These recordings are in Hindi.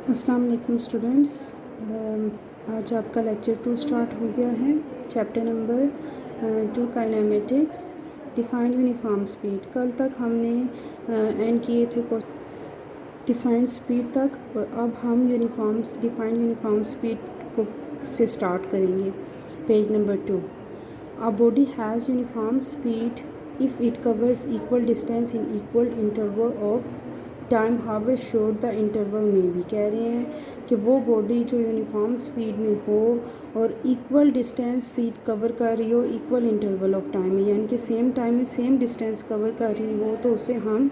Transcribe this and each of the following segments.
अस्सलाम वालेकुम स्टूडेंट्स। आज आपका लेक्चर 2 स्टार्ट हो गया है। Chapter number 2 kinematics, define uniform speed. कल तक हमने एंड किए थे डिफाइंड स्पीड तक, और अब हम डिफाइन यूनिफॉर्म स्पीड को से स्टार्ट करेंगे। Page number 2। A body has uniform speed if it covers equal distance in equal interval of time however short the interval में भी। कह रहे हैं कि वो बॉडी जो यूनिफॉर्म स्पीड में हो और इक्वल डिस्टेंस सीट कवर कर रही हो इक्वल इंटरवल ऑफ टाइम में, यानी कि सेम टाइम में सेम डिस्टेंस कवर कर रही हो, तो उसे हम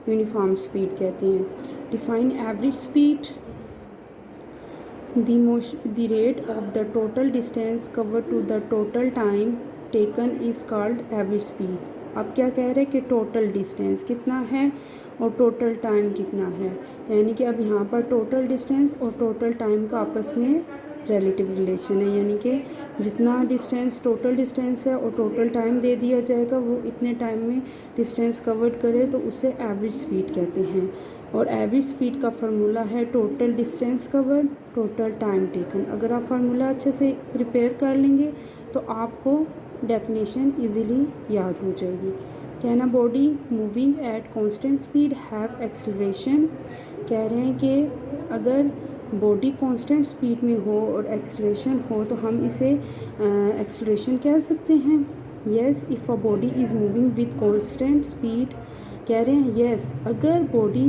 यूनिफॉर्म स्पीड कहते हैं। Define average speed, the rate of the total distance covered to the total time taken is called average speed। अब क्या कह रहे हैं कि टोटल डिस्टेंस कितना है और टोटल टाइम कितना है, यानी कि अब यहाँ पर टोटल डिस्टेंस और टोटल टाइम का आपस में रिलेटिव रिलेशन है, यानी कि जितना डिस्टेंस टोटल डिस्टेंस है और टोटल टाइम दे दिया जाएगा, वो इतने टाइम में डिस्टेंस कवर करे तो उसे एवरेज स्पीड कहते हैं। और एवरेज स्पीड का फार्मूला है total distance cover total time taken. अगर आप फार्मूला अच्छे से प्रिपेयर कर लेंगे तो आपको डेफिनेशन इजीली याद हो जाएगी। कहना body moving at constant speed have acceleration. कह रहे हैं कि अगर बॉडी कांस्टेंट स्पीड में हो और एक्सेलरेशन हो तो हम इसे एक्सेलरेशन कह सकते हैं। Yes if a body is moving with constant speed. कह रहे हैं येस अगर बॉडी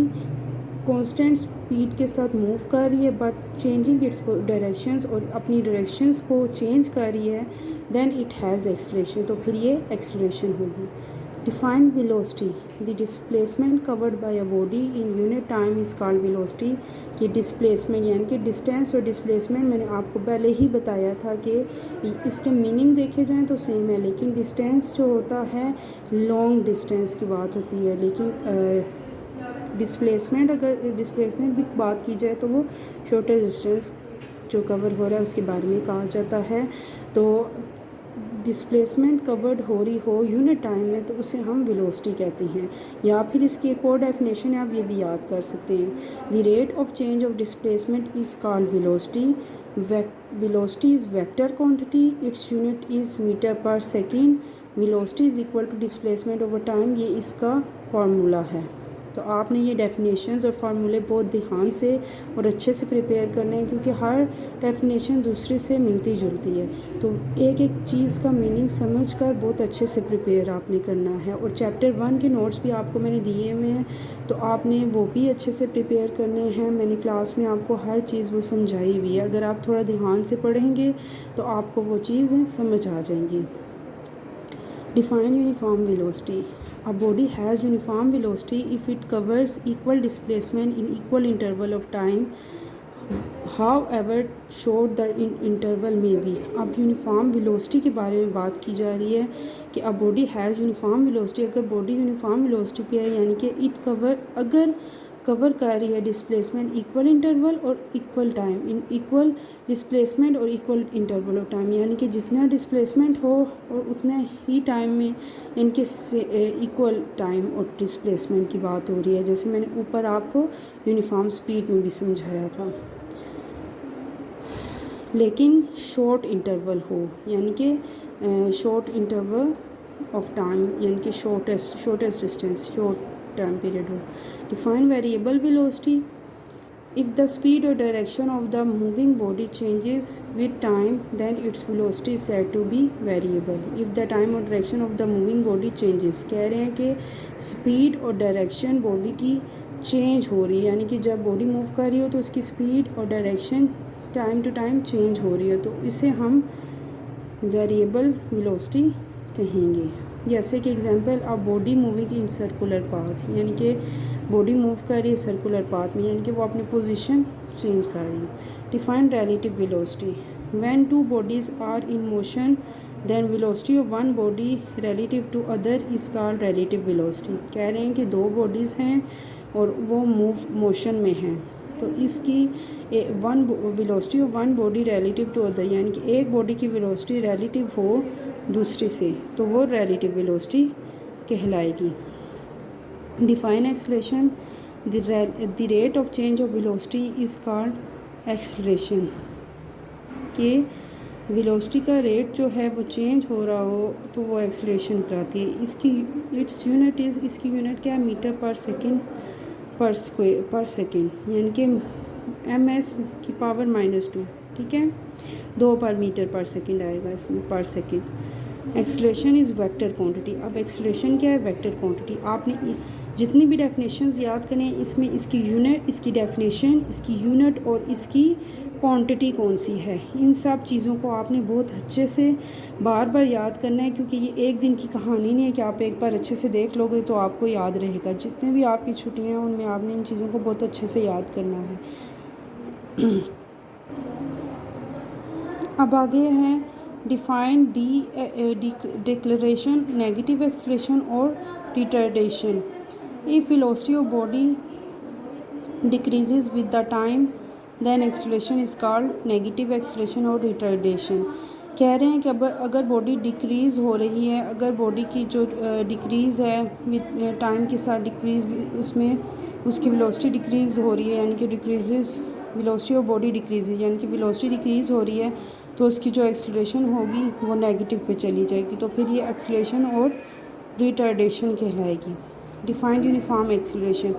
कांस्टेंट स्पीड के साथ मूव कर रही है बट चेंजिंग इट्स डायरेक्शंस, और अपनी डायरेक्शंस को चेंज कर रही है, देन इट हैज़ एक्सेलरेशन, तो फिर ये एक्सेलरेशन होगी। Define velocity, the displacement covered by a body in unit time is called velocity. कि डिस्प्लेसमेंट यानी कि डिस्टेंस और डिस्प्लेसमेंट मैंने आपको पहले ही बताया था कि इसके मीनिंग देखे जाएं तो सेम है, लेकिन डिस्टेंस जो होता है लॉन्ग डिस्टेंस की बात होती है, लेकिन डिस्प्लेसमेंट अगर डिस्प्लेसमेंट भी बात की जाए तो वो शॉर्टेज डिस्टेंस जो कवर हो रहा है उसके बारे में कहा जाता है। तो डिस्प्लेसमेंट कवर्ड हो रही हो यूनिट टाइम में तो उसे हम वेलोसिटी कहते हैं, या फिर इसकी एक और डेफिनेशन है, आप ये भी याद कर सकते हैं। The rate of change of displacement is called velocity. Velocity is vector quantity, its unit is metre per second. Velocity is equal to displacement over time, ये इसका फार्मूला है। तो आपने ये डेफिनेशंस और फार्मूले बहुत ध्यान से और अच्छे से प्रिपेयर करने हैं, क्योंकि हर डेफिनेशन दूसरे से मिलती जुलती है, तो एक एक चीज़ का मीनिंग समझकर बहुत अच्छे से प्रिपेयर आपने करना है। और चैप्टर 1 के नोट्स भी आपको मैंने दिए हुए हैं, तो आपने वो भी अच्छे से प्रिपेयर करने हैं। मैंने क्लास में आपको हर चीज़ वो समझाई हुई है, अगर आप थोड़ा ध्यान से पढ़ेंगे तो आपको वो चीज़ें समझ आ जाएंगी। Define uniform velocity, a body has uniform velocity if it covers equal displacement in equal interval of time, however short the interval may be। अब यूनिफॉर्म वेलोसिटी के बारे में बात की जा रही है कि a body has uniform velocity, अगर बॉडी यूनिफॉर्म वेलोसिटी पे है, यानी कि अगर कवर कर रही है डिस्प्लेसमेंट इक्वल इंटरवल और equal time, in equal displacement और इक्वल इंटरवल ऑफ टाइम, यानी कि जितना डिस्प्लेसमेंट हो और उतने ही टाइम में इनके इक्वल टाइम और डिस्प्लेसमेंट की बात हो रही है, जैसे मैंने ऊपर आपको यूनिफॉर्म स्पीड में भी समझाया था। लेकिन शॉर्ट इंटरवल हो, यानी कि शॉर्ट इंटरवल ऑफ टाइम, यानी कि shortest distance short time period हो। Define variable velocity, if the speed or direction of the moving body changes with time then its velocity is said to be variable। if the time or direction of the moving body changes, कह रहे हैं कि स्पीड और डायरेक्शन बॉडी की चेंज हो रही है, यानी कि जब बॉडी मूव कर रही हो तो उसकी स्पीड और direction time to time change हो रही है, तो इसे हम वेरिएबल वेलोसिटी कहेंगे। जैसे कि एग्जांपल, अब body moving in circular path, यानी कि बॉडी मूव कर रही है सर्कुलर पाथ में, यानी कि वो अपनी पोजीशन चेंज कर रही है। Define relative velocity, when two bodies are in motion then velocity of one body relative to other is called relative velocity. कह रहे हैं कि दो बॉडीज़ हैं और वो मोशन में हैं, तो इसकी velocity of one body relative to other, यानी कि एक बॉडी की वेलोसिटी रिलेटिव हो दूसरी से, तो वो रिलेटिव वेलोसिटी कहलाएगी। Define acceleration, the rate of change of velocity is called acceleration. कि वेलोसिटी का रेट जो है वो चेंज हो रहा हो तो वो एक्सेलरेशन कहलाती है। इसकी इसकी यूनिट क्या है, मीटर पर सेकंड पर स्क्वायर पर सेकंड, यानी कि ms की पावर -2, ठीक है, 2 पर मीटर पर सेकंड आएगा इसमें, पर second. Acceleration is vector quantity. अब एक्सेलरेशन क्या है, वेक्टर क्वांटिटी। आपने जितनी भी डेफिनेशंस याद करें इसमें इसकी यूनिट, इसकी डेफिनेशन, इसकी यूनिट और इसकी क्वांटिटी कौन सी है, इन सब चीज़ों को आपने बहुत अच्छे से बार बार याद करना है, क्योंकि ये एक दिन की कहानी नहीं है कि आप एक बार अच्छे से देख लोगे तो आपको याद रहेगा। जितने भी आपकी छुट्टियाँ हैं उनमें आपने इन चीज़ों को बहुत अच्छे से याद करना है। अब आगे है डिफाइन डिक्लेरेशन नेगेटिव एक्सेलरेशन और retardation. If velocity of body decreases with the time then acceleration is called negative acceleration और रिटार्डेशन। कह रहे हैं कि अब अगर बॉडी डिक्रीज़ हो रही है, अगर बॉडी की जो डिक्रीज़ है विद टाइम के साथ डिक्रीज़, उसमें उसकी वेलोसिटी डिक्रीज़ हो रही है, यानी कि decreases velocity of body decreases, यानी कि वेलोसिटी डिक्रीज़ हो रही है तो उसकी जो एक्सेलरेशन होगी वो नेगेटिव पे चली जाएगी, तो फिर ये एक्सेलरेशन और रिटार्डेशन कहलाएगी। Defined uniform acceleration.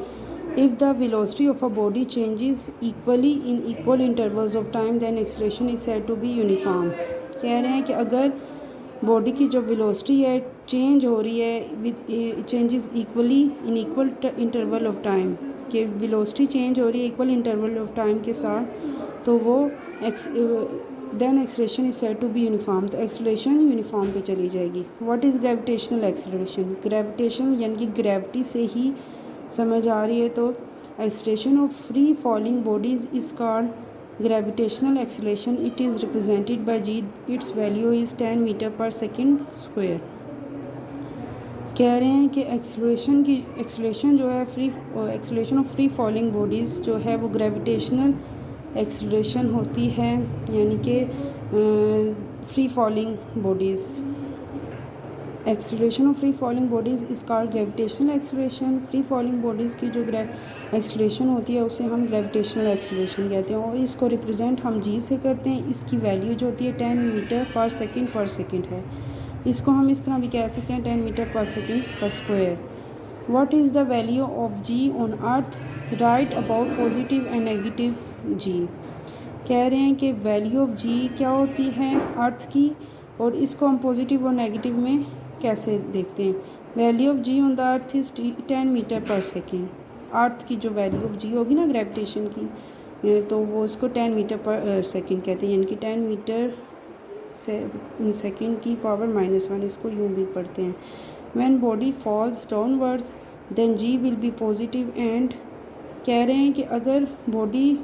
If the velocity of a body changes equally in equal intervals of time, then acceleration is said to be uniform। कह रहे हैं कि अगर बॉडी की जो वेलोसिटी है चेंज हो रही है with changes equally in equal interval of time, कि वेलोसिटी चेंज हो रही है इक्वल इंटरवल ऑफ टाइम के साथ, तो वो then acceleration is said to be uniform, तो एक्सेलरेशन यूनिफॉर्म पे चली जाएगी। What is gravitational acceleration. Gravitation यानी कि ग्रेविटी से ही समझ आ रही है, तो acceleration of free falling bodies is called gravitational acceleration. It is represented by G, its value is 10 metre per second square. कह रहे हैं कि एक्सेलरेशन जो है acceleration of free falling bodies जो है वो ग्रेविटेशनल एक्सेलरेशन होती है, यानी कि free falling bodies. Acceleration of free falling bodies is called gravitational acceleration. Free falling bodies की जो एक्सेलरेशन होती है उसे हम ग्रेविटेशनल एक्सेलरेशन कहते हैं, और इसको रिप्रेजेंट हम जी से करते हैं। इसकी वैल्यू जो होती है 10 मीटर पर सेकंड है। इसको हम इस तरह भी कह सकते हैं 10 मीटर पर सेकंड का square. What is the value of ji on earth, right about positive and negative g. कह रहे हैं कि वैल्यू ऑफ जी क्या होती है अर्थ की, और इसको हम पॉजिटिव और नेगेटिव में कैसे देखते हैं। Value of ji on the earth is 10 metre per second. Earth की जो वैल्यू ऑफ जी होगी ना ग्रेविटेशन की, तो वो उसको 10 मीटर पर सेकेंड कहते हैं, यानी कि 10 मीटर सेकेंड की पावर -1, इसको यूँ भी पढ़ते हैं। When body falls downwards then G will be positive and. कह रहे हैं कि अगर बॉडी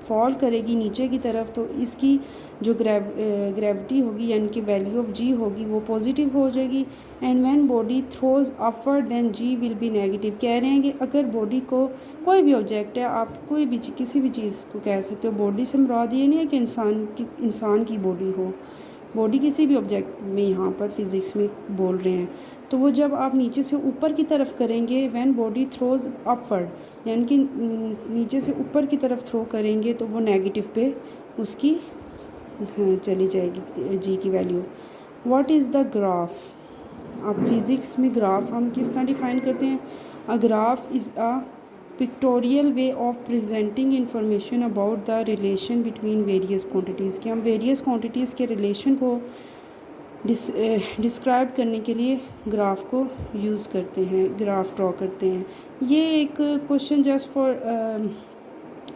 फॉल करेगी नीचे की तरफ तो इसकी जो ग्रेविटी होगी यानी कि वैल्यू ऑफ जी होगी वो पॉजिटिव हो जाएगी। And when body throws upward then G will be negative. कह रहे हैं कि अगर बॉडी को कोई भी ऑब्जेक्ट है, आप कोई भी किसी भी चीज़ को कह सकते हो, बॉडी से मुराद ये नहीं है कि इंसान की बॉडी हो, बॉडी किसी भी ऑब्जेक्ट में यहाँ पर फिज़िक्स में बोल रहे हैं, तो वो जब आप नीचे से ऊपर की तरफ करेंगे, व्हेन बॉडी थ्रोज अपवर्ड यानी कि नीचे से ऊपर की तरफ थ्रो करेंगे तो वो नेगेटिव पे उसकी चली जाएगी जी की value. What is the graph. अब फिज़िक्स में ग्राफ हम किस तरह डिफाइन करते हैं। अ graph is a pictorial way of presenting information about the relation between various quantities, कि हम वेरियस क्वांटिटीज़ के रिलेशन को डिस्क्राइब करने के लिए ग्राफ को यूज़ करते हैं, ग्राफ ड्रॉ करते हैं। ये एक क्वेश्चन जस्ट फॉर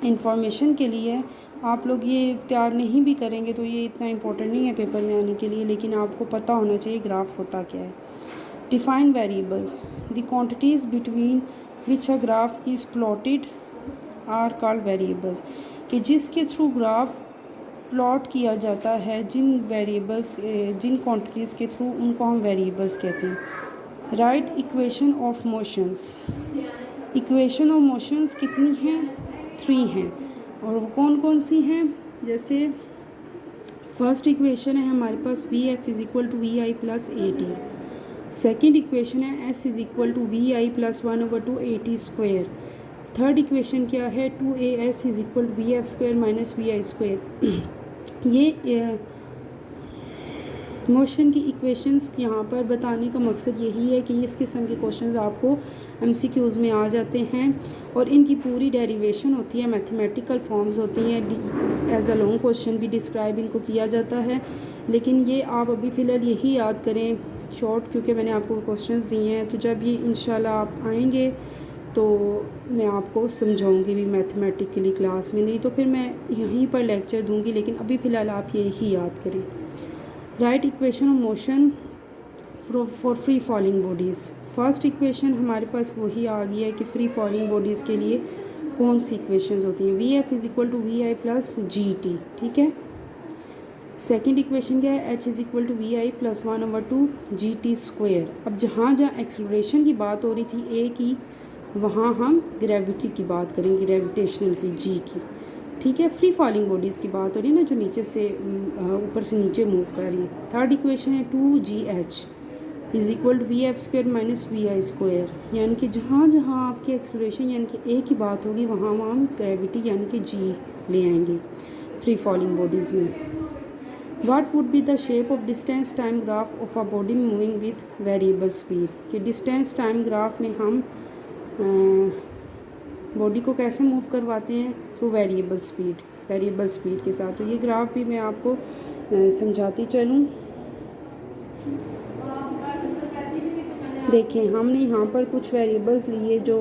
इंफॉर्मेशन के लिए, आप लोग ये तैयार नहीं भी करेंगे तो ये इतना इम्पोर्टेंट नहीं है पेपर में आने के लिए, लेकिन आपको पता होना चाहिए ग्राफ होता क्या है। Define variables. The quantities between which a graph is plotted are called variables, कि जिसके थ्रू ग्राफ प्लॉट किया जाता है, जिन वेरिएबल्स जिन क्वांटिटीज़ के थ्रू, उनको हम वेरिएबल्स कहते हैं। Write equation of motions. Equation of motions कितनी हैं, 3 हैं, और वो कौन कौन सी हैं। जैसे फर्स्ट इक्वेशन है हमारे पास Vf is equal to V I plus A T. Second equation है S is equal to V I plus 1/2 AT square. Third equation क्या है, 2as is equal V F square minus V I square. ये मोशन की इक्वेशंस यहाँ पर बताने का मकसद यही है कि इस किस्म के क्वेश्चंस आपको एमसीक्यूज़ में आ जाते हैं और इनकी पूरी डेरिवेशन होती है, मैथमेटिकल फॉर्म्स होती हैं, एज अ लॉन्ग क्वेश्चन भी डिस्क्राइब इनको किया जाता है। लेकिन ये आप अभी फ़िलहाल यही याद करें शॉर्ट, क्योंकि मैंने आपको क्वेश्चंस दिए हैं। तो जब ये इंशाल्लाह आप आएंगे तो मैं आपको समझाऊंगी भी मैथमेटिकली क्लास में, नहीं तो फिर मैं यहीं पर लेक्चर दूंगी। लेकिन अभी फ़िलहाल आप यही याद करें। Right equation of motion for free falling bodies. First equation हमारे पास वही आ गई है कि फ्री फॉलिंग बॉडीज़ के लिए कौन सी इक्वेशंस होती हैं, V F is equal to V I plus G T, ठीक है। सेकेंड इक्वेशन क्या है, H is equal to V I plus 1/2 G T square. अब जहाँ जहाँ एक्सलरेशन की बात हो रही थी ए की, वहाँ हम ग्रेविटी की बात करेंगे, ग्रेविटेशनल की, जी की, ठीक है। फ्री फॉलिंग बॉडीज़ की बात हो रही है ना, जो नीचे से ऊपर से नीचे मूव कर रही है। थर्ड इक्वेशन है 2gh is equal to V F square minus V I square, यानी कि जहाँ जहाँ आपकी एक्सलरेशन यानी कि ए की बात होगी वहाँ वहाँ हम ग्रेविटी यानी कि जी ले आएंगे फ्री फॉलिंग बॉडीज़ में। What would be the shape of distance time graph of a body moving with variable speed? कि distance time graph में हम बॉडी को कैसे मूव करवाते हैं, थ्रू वेरिएबल स्पीड के साथ। तो ये ग्राफ भी मैं आपको समझाती चलूँ। देखें, हमने यहाँ पर कुछ वेरिएबल्स लिए जो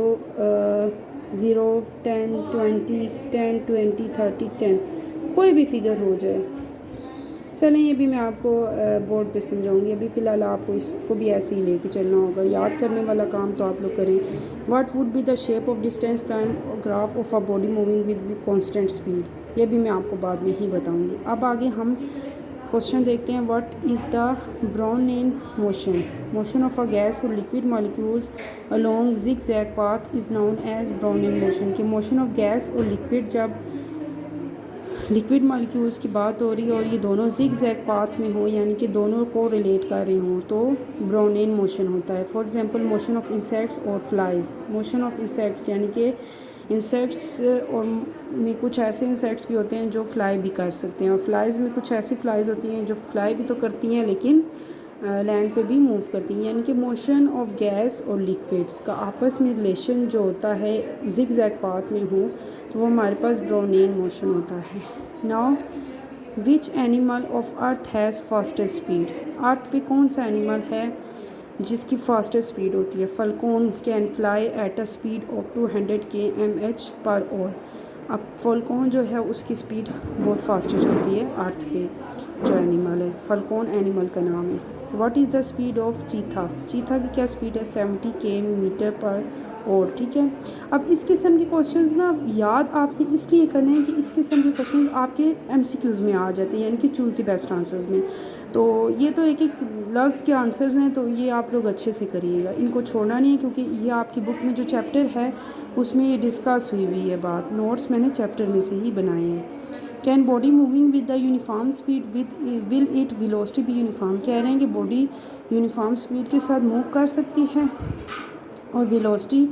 0, 10, 20, 10, 20, 30, 10, कोई भी फिगर हो जाए। चलें, ये भी मैं आपको बोर्ड पे समझाऊंगी। अभी फ़िलहाल आपको इसको भी ऐसे ही लेके चलना होगा। याद करने वाला काम तो आप लोग करें। What would be the shape of distance time graph of a body moving with constant speed, ये भी मैं आपको बाद में ही बताऊंगी। अब आगे हम क्वेश्चन देखते हैं। What is the Brownian motion of a gas और liquid molecules along zigzag path is known as Brownian motion. कि मोशन ऑफ गैस और लिक्विड मॉलिक्यूल्स की बात हो रही है और ये दोनों जिगजैग पाथ में हो, यानी कि दोनों को रिलेट कर रहे हों, तो ब्राउनियन मोशन होता है। For example motion of insects और फ्लाइज। मोशन ऑफ इंसेक्ट्स यानी कि इंसेक्ट्स और में कुछ ऐसे इंसेक्ट्स भी होते हैं जो फ्लाई भी कर सकते हैं, और फ्लाइज में कुछ ऐसी फ्लाइज होती हैं जो फ्लाई भी तो करती हैं लेकिन लैंड पे भी मूव करती हैं। यानी कि मोशन ऑफ गैस और लिक्विड्स का आपस में रिलेशन जो होता है जिगजैग पाथ में हो, तो वो हमारे पास ब्राउनियन मोशन होता है। Now which animal of earth has fastest speed. Earth पे कौन सा एनिमल है जिसकी फास्टेस्ट स्पीड होती है। Falcon can fly at a speed of 200 km per hour. अब फल्कोन जो है उसकी स्पीड बहुत फास्टेस्ट होती है अर्थ पे जो एनिमल है। फल्कोन एनिमल का नाम है। What is the speed of cheetah. Cheetah की क्या स्पीड है, 70 km पर और, ठीक है। अब इस किस्म के क्वेश्चंस ना याद आपने इसलिए करने हैं कि इस किस्म के क्वेश्चंस आपके एमसीक्यूज़ में आ जाते हैं, यानी कि चूज़ द बेस्ट आंसर्स में। तो ये तो एक एक लफ्ज़ के आंसर्स हैं, तो ये आप लोग अच्छे से करिएगा, इनको छोड़ना नहीं है, क्योंकि ये आपकी बुक में जो चैप्टर है उसमें ये डिस्कस हुई हुई है बात। नोट्स मैंने चैप्टर में से ही बनाए हैं। Can body moving with the uniform speed will it velocity be uniform. कह रहे हैं कि बॉडी यूनिफॉर्म स्पीड के साथ मूव कर सकती है और velocity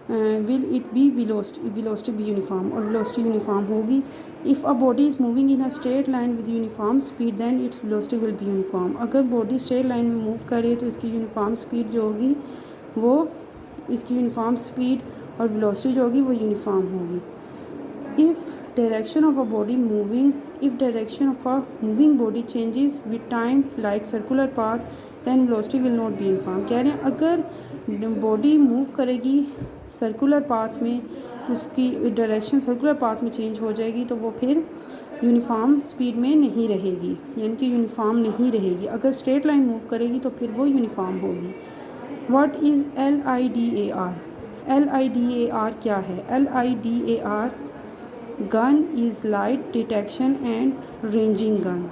will it be velocity be uniform, और वेलोसिटी यूनिफॉर्म होगी। If a body is moving in a straight line with uniform speed then its velocity will be uniform. अगर बॉडी स्ट्रेट लाइन में मूव कर रही है तो इसकी यूनिफॉर्म स्पीड जो होगी वो इसकी यूनिफॉर्म स्पीड और वेलोसिटी जो होगी वो यूनिफॉर्म होगी। If direction of a moving body changes with time like circular path than velocity will not be uniform. कह रहे हैं अगर बॉडी मूव करेगी सर्कुलर पाथ में, उसकी डायरेक्शन सर्कुलर पाथ में चेंज हो जाएगी तो वो फिर यूनिफॉर्म स्पीड में नहीं रहेगी, यानी कि यूनिफॉर्म नहीं रहेगी। अगर स्ट्रेट लाइन मूव करेगी तो फिर वो यूनिफॉर्म होगी। What is LIDAR। LIDAR क्या है। LIDAR gun is light detection and ranging gun.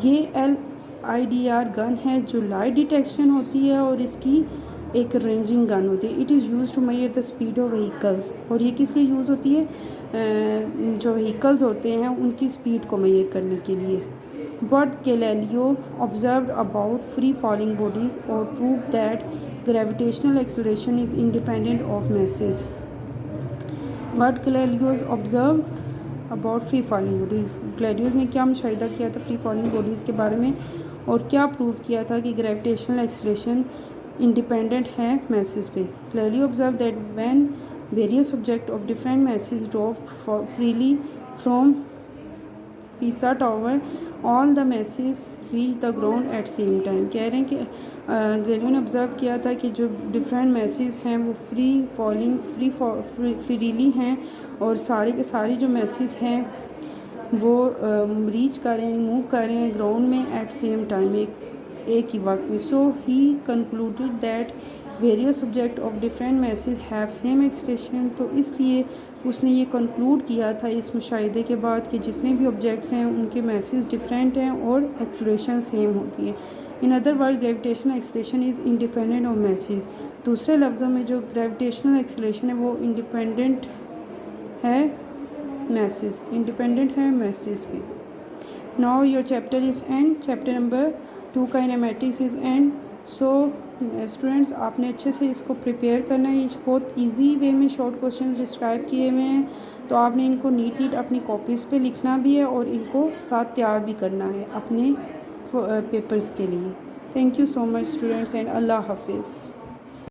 ये LIDAR गन है जो लाइट डिटेक्शन होती है और इसकी एक रेंजिंग गन होती है। It is use to measure the speed of vehicles. और ये किस लिए यूज़ होती है, जो व्हीकल्स होते हैं उनकी स्पीड को मेजर करने के लिए। But Galileo observed about free falling bodies और prove that gravitational acceleration is independent of masses. What Clarios observe about free falling bodies, Clarios ने क्या मुशाहिदा किया था फ्री फॉलिंग बॉडीज़ के बारे में और क्या प्रूव किया था कि ग्रेविटेशनल एक्सीलरेशन इंडिपेंडेंट है मैसेज पे। Clario observe that when various object of different masses drop freely from Pisa tower all the masses reach the ground at same time. कह रहे हैं कि क्लैरियो ने ऑब्ज़र्व किया था कि जो डिफरेंट मैसेज हैं वो फ्रीली हैं और सारे के सारे जो मैसेज हैं वो रीच कर रहे हैं, मूव कर रहे हैं ग्राउंड में एट सेम टाइम, एक ही वक्त में। So he concluded that various object of different masses have same expression. तो इसलिए उसने ये कंक्लूड किया था इस मुशाहिदे के बाद कि जितने भी ऑब्जेक्ट्स हैं उनके मैसेज डिफरेंट हैं और एक्सप्रेशन सेम होती है। In other word gravitational acceleration is independent of message. दूसरे लफ्ज़ों में जो ग्रेविटेशनल एक्सलेशन है वो इंडिपेंडेंट है मैसेज, इंडिपेंडेंट है मैसेज पे। Now your chapter is and, chapter number 2 kinematics is and. So students आपने अच्छे से इसको प्रिपेयर करना है। ये बहुत इजी वे में शॉर्ट क्वेश्चंस डिस्क्राइब किए हुए हैं, तो आपने इनको नीट अपनी कॉपीज़ पे लिखना भी है और इनको साथ तैयार भी करना है अपने पेपर्स के लिए। Thank you so much students and Allah हाफिज़।